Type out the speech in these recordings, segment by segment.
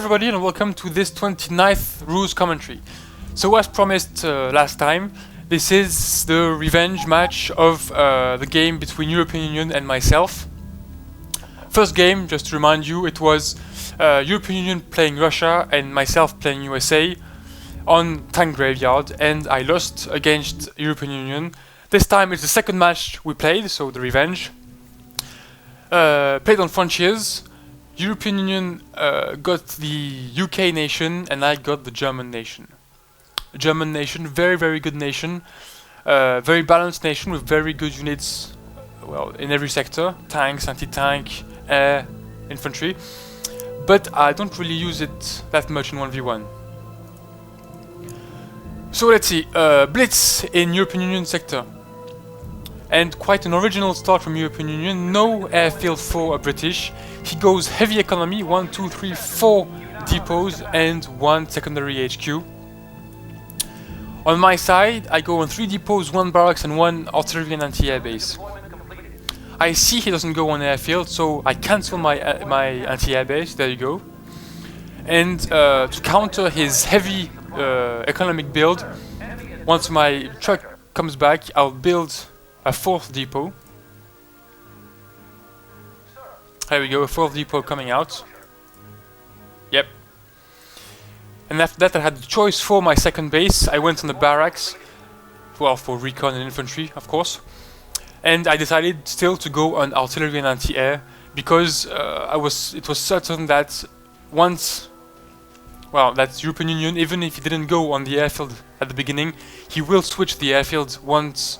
everybody and welcome to this 29th RUSE commentary. So as promised last time, this is the revenge match of the game between European Union and myself. First game, just to remind you, it was European Union playing Russia and myself playing USA on Tank Graveyard, and I lost against European Union. This time it's the second match we played, so the revenge. Played on Frontiers. European Union got the UK nation and I got the German nation. German nation, very good nation, very balanced nation with very good units, well, in every sector, tanks, anti-tank, air, infantry, but I don't really use it that much in 1v1. So let's see, Blitz in European Union sector. And quite an original start from European Union, no airfield for a British. He goes heavy economy, 1, 2, 3, 4 depots and 1 secondary HQ. On my side, I go on 3 depots, 1 barracks and 1 artillery and anti-air base. I see he doesn't go on airfield, so I cancel my anti-air base, there you go. And to counter his heavy economic build, once my truck comes back, I'll build a 4th depot. There we go, a 4th depot coming out. Yep. And after that I had the choice for my second base. I went on the barracks, well, for recon and infantry, of course. And I decided still to go on artillery and anti-air because it was certain that once, well, that's European Union, even if he didn't go on the airfield at the beginning, he will switch the airfield once,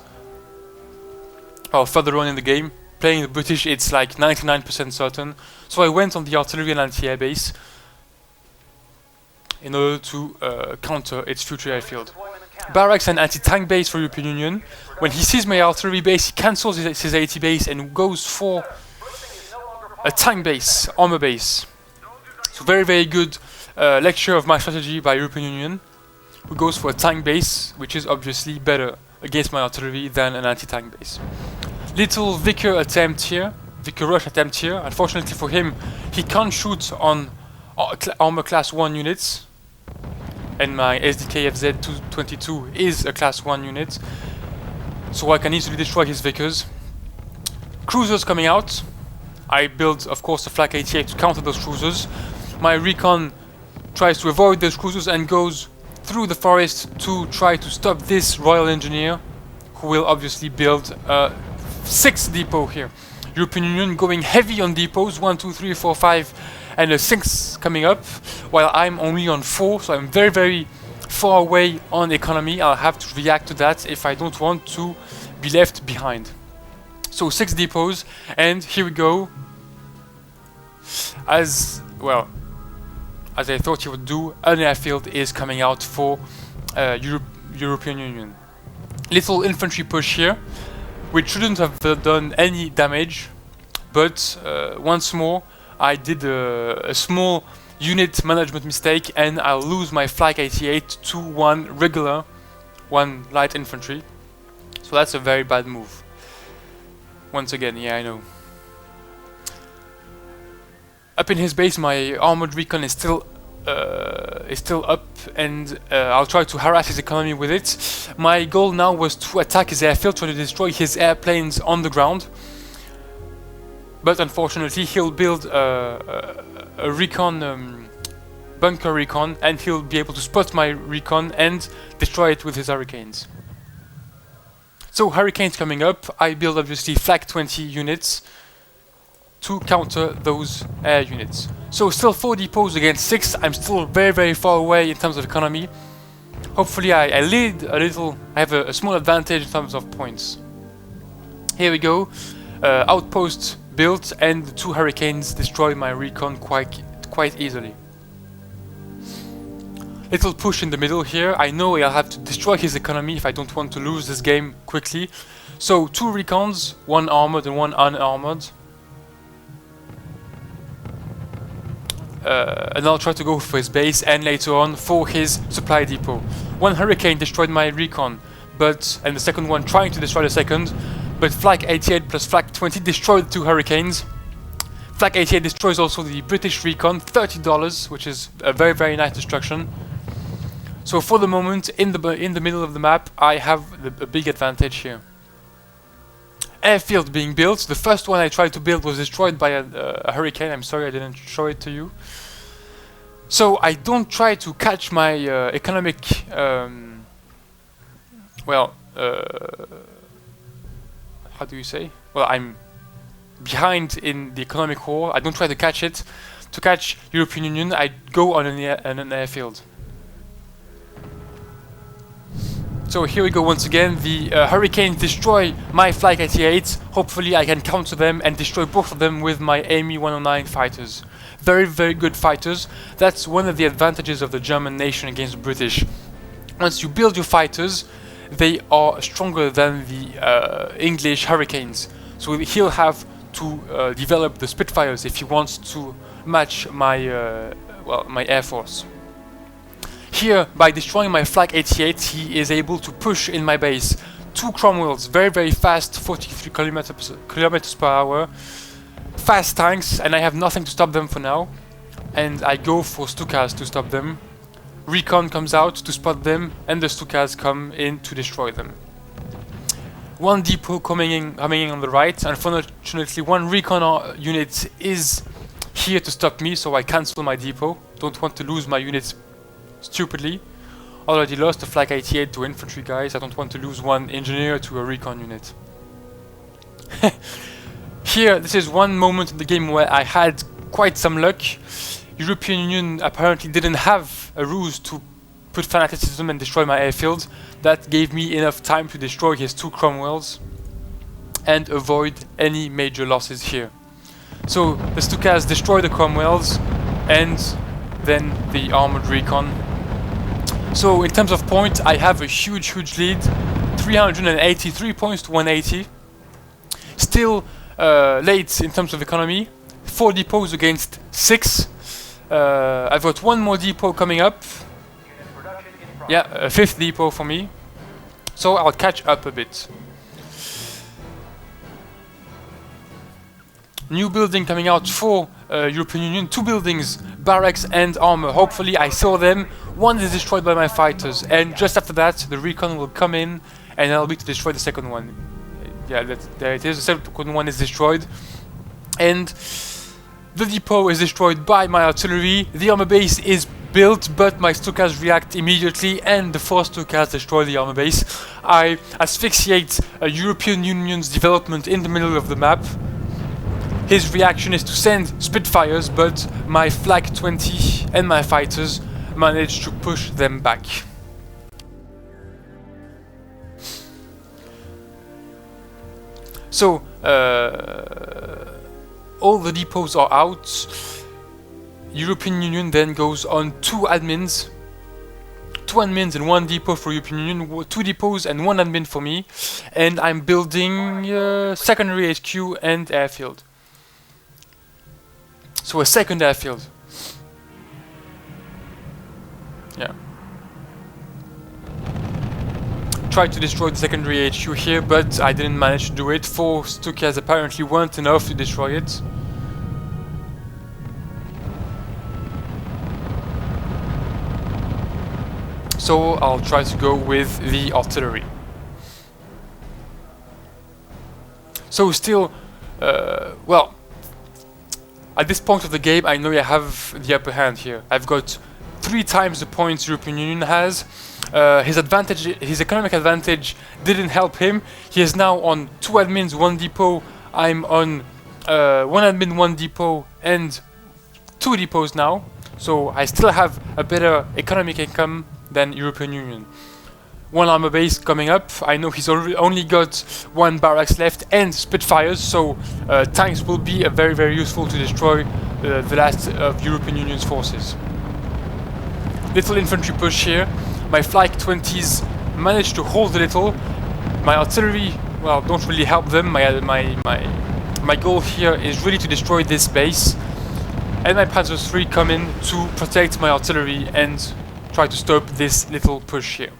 or further on in the game. Playing the British, it's like 99% certain. So I went on the artillery and anti-air base in order to counter its future airfield. Barracks and anti-tank base for European Union. When he sees my artillery base, he cancels his AT base and goes for a tank base, armor base. So very good lecture of my strategy by European Union, who goes for a tank base, which is obviously better against my artillery than an anti-tank base. Little Vicar attempt here, Vicar rush attempt here. Unfortunately for him, he can't shoot on armor class 1 units, and my SDKFZ 222 is a class 1 unit, so I can easily destroy his Vicars. Cruisers coming out. I build, of course, a Flak 88 to counter those cruisers. My recon tries to avoid those cruisers and goes through the forest to try to stop this Royal Engineer, who will obviously build a 6th depot here. European Union going heavy on depots, 1, 2, 3, 4, 5, and a 6th coming up, while I'm only on 4, so I'm very far away on economy. I'll have to react to that if I don't want to be left behind. So 6 depots, and here we go. As well as I thought he would do, an airfield is coming out for European Union. Little infantry push here, which shouldn't have done any damage, but once more I did a small unit management mistake and I'll lose my Flak 88 to 1 regular, 1 light infantry. So that's a very bad move. Once again, yeah, I know. Up in his base, my armored recon is still up, and I'll try to harass his economy with it. My goal now was to attack his airfield, try to destroy his airplanes on the ground. But unfortunately, he'll build a recon, bunker recon, and he'll be able to spot my recon and destroy it with his hurricanes. So hurricanes coming up, I build obviously Flak 20 units to counter those air units. So still 4 depots against 6. I'm still very far away in terms of economy. Hopefully I lead a little, I have a small advantage in terms of points. Here we go, outpost built, and the 2 hurricanes destroy my recon quite easily. Little push in the middle here. I know I'll have to destroy his economy if I don't want to lose this game quickly. So 2 recons, 1 armored and 1 unarmored. And I'll try to go for his base and later on for his supply depot. 1 hurricane destroyed my recon, and the second one trying to destroy the second, but Flak 88 plus Flak 20 destroyed the 2 hurricanes. Flak 88 destroys also the British recon, $30, which is a very, very nice destruction. So for the moment, in the middle of the map, I have a big advantage here. Airfield being built. The first one I tried to build was destroyed by a hurricane. I'm sorry I didn't show it to you. So I don't try to catch my economic, how do you say? Well, I'm behind in the economic war. I don't try to catch it. To catch European Union, I go on an airfield. So here we go once again. The hurricanes destroy my Flak 88. Hopefully I can counter them and destroy both of them with my AME 109 fighters. Very, very good fighters. That's one of the advantages of the German nation against the British. Once you build your fighters, they are stronger than the English hurricanes. So he'll have to develop the Spitfires if he wants to match my my air force. Here, by destroying my Flak 88, he is able to push in my base. 2 Cromwells, very, very fast, 43 kilometers per hour. Fast tanks, and I have nothing to stop them for now. And I go for Stukas to stop them. Recon comes out to spot them, and the Stukas come in to destroy them. 1 depot coming in on the right. Unfortunately, 1 recon unit is here to stop me, so I cancel my depot. Don't want to lose my units stupidly. Already lost a Flak 88 to infantry guys. I don't want to lose 1 engineer to a recon unit. Here, this is one moment in the game where I had quite some luck. European Union apparently didn't have a ruse to put fanaticism and destroy my airfield. That gave me enough time to destroy his 2 Cromwells and avoid any major losses here. So the Stukas destroy the Cromwells and then the armored recon. So in terms of points, I have a huge lead, 383 points to 180. Still late in terms of economy, 4 depots against 6. I've got 1 more depot coming up. Yeah, a 5th depot for me. So I'll catch up a bit. New building coming out for European Union. 2 buildings, barracks and armor. Hopefully I saw them. 1 is destroyed by my fighters, and just after that the recon will come in and I'll be to destroy the second one. Yeah, there it is. The second one is destroyed, and the depot is destroyed by my artillery. The armor base is built, but my Stukas react immediately, and the 4 Stukas destroy the armor base. I asphyxiate European Union's development in the middle of the map. His reaction is to send Spitfires, but my Flak 20 and my fighters manage to push them back. So, all the depots are out. European Union then goes on 2 admins. 2 admins and 1 depot for European Union, 2 depots and 1 admin for me. And I'm building secondary HQ and airfield. So a second airfield. Yeah. Tried to destroy the secondary HQ here, but I didn't manage to do it. 4 Stukas apparently weren't enough to destroy it. So I'll try to go with the artillery. So still, well, at this point of the game, I know I have the upper hand here. I've got 3 times the points European Union has. His economic advantage didn't help him. He is now on 2 admins, 1 depot. I'm on 1 admin, 1 depot, and 2 depots now. So I still have a better economic income than European Union. 1 armor base coming up. I know he's only got 1 barracks left and Spitfires, so tanks will be very, very useful to destroy the last of European Union's forces. Little infantry push here. My Flak 20s managed to hold a little. My artillery, well, don't really help them. My goal here is really to destroy this base. And my Panzer III come in to protect my artillery and try to stop this little push here.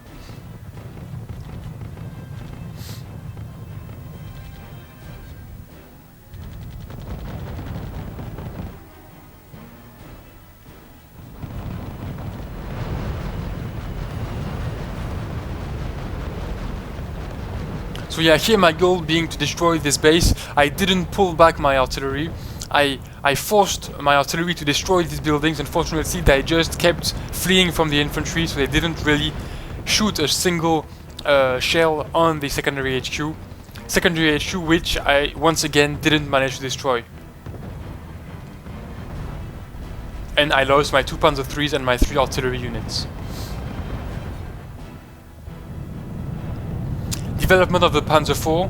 So yeah, here my goal being to destroy this base. I didn't pull back my artillery. I forced my artillery to destroy these buildings. Unfortunately, they just kept fleeing from the infantry, so they didn't really shoot a single shell on the secondary HQ. Secondary HQ which I once again didn't manage to destroy. And I lost my 2 Panzer IIIs and my 3 artillery units. Development of the Panzer IV.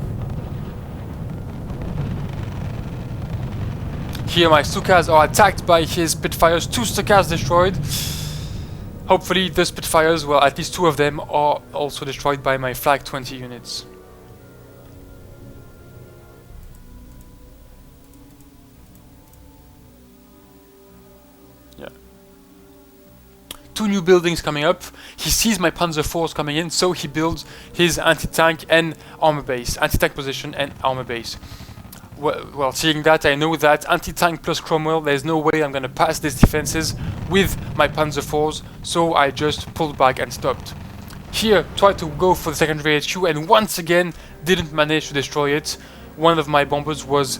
Here my Stukas are attacked by his Spitfires, 2 Stukas destroyed. Hopefully the Spitfires, well, at least 2 of them are also destroyed by my Flak 20 units. Yeah. 2 new buildings coming up. He sees my Panzer IVs coming in, so he builds his anti-tank and armor base, anti-tank position and armor base. Well, seeing that, I know that anti-tank plus Cromwell, there's no way I'm gonna pass these defenses with my Panzer IVs, so I just pulled back and stopped. Here, tried to go for the secondary HQ and once again didn't manage to destroy it. One of my bombers was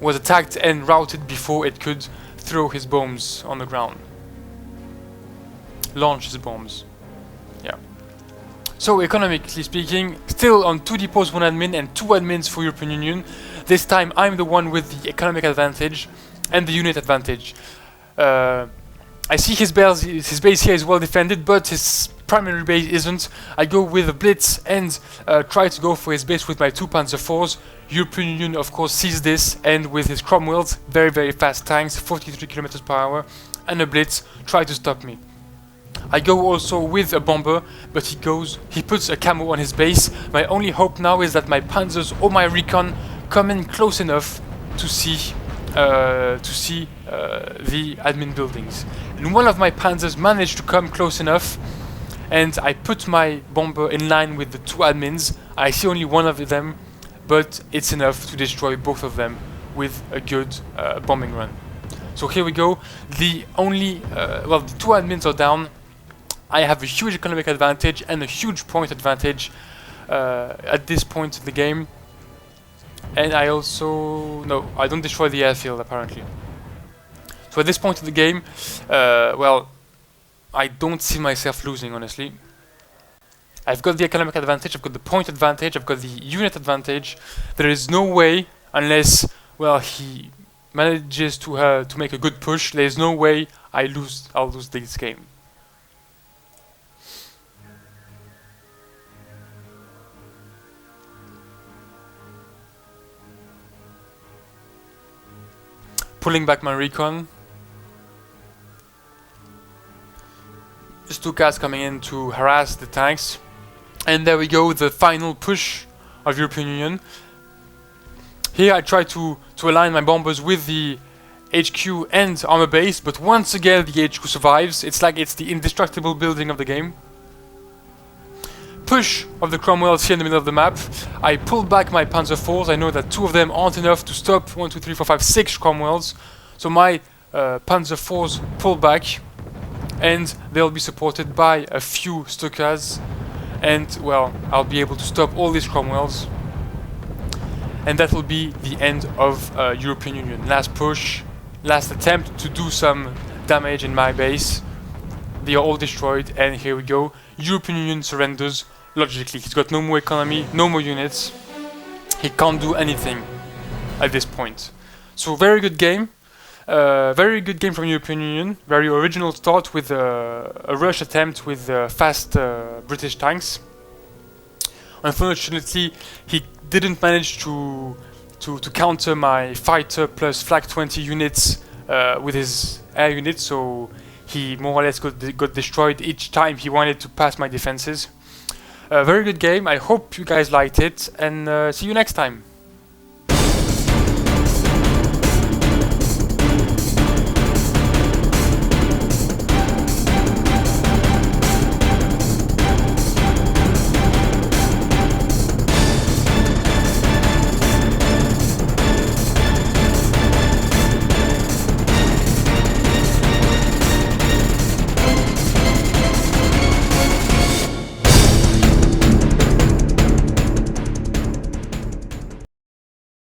attacked and routed before it could throw his bombs on the ground. Launch his bombs. Yeah. So economically speaking, still on 2 depots, 1 admin and 2 admins for European Union. This time I'm the one with the economic advantage and the unit advantage. I see his base here is well defended, but his primary base isn't. I go with a blitz and try to go for his base with my 2 Panzer IVs. European Union of course sees this and with his Cromwells, very fast tanks, 43 km per hour, and a blitz, try to stop me. I go also with a bomber, but he puts a camo on his base. My only hope now is that my panzers or my recon come in close enough to see the admin buildings. And one of my panzers managed to come close enough, and I put my bomber in line with the 2 admins. I see only one of them, but it's enough to destroy both of them with a good bombing run. So here we go. The 2 admins are down. I have a huge economic advantage and a huge point advantage at this point of the game. And I also... no, I don't destroy the airfield apparently. So at this point of the game, I don't see myself losing, honestly. I've got the economic advantage, I've got the point advantage, I've got the unit advantage. There is no way, unless, he manages to make a good push, there is no way I'll lose this game. Pulling back my recon. Stukas coming in to harass the tanks. And there we go, the final push of European Union. Here I try to align my bombers with the HQ and armor base, but once again the HQ survives. It's like it's the indestructible building of the game. Push of the Cromwells here in the middle of the map. I pull back my Panzer IVs. I know that 2 of them aren't enough to stop 1, 2, 3, 4, 5, 6 Cromwells. So my Panzer IVs pull back, and they'll be supported by a few Stukas. And I'll be able to stop all these Cromwells. And that will be the end of European Union. Last push, last attempt to do some damage in my base. They are all destroyed, and here we go. European Union surrenders. Logically, he's got no more economy, no more units. He can't do anything at this point. So very good game. Very good game from European Union. Very original start with a rush attempt with fast British tanks. Unfortunately, he didn't manage to counter my fighter plus Flak 20 units with his air units, so he more or less got destroyed each time he wanted to pass my defenses. Very good game. I hope you guys liked it, and see you next time.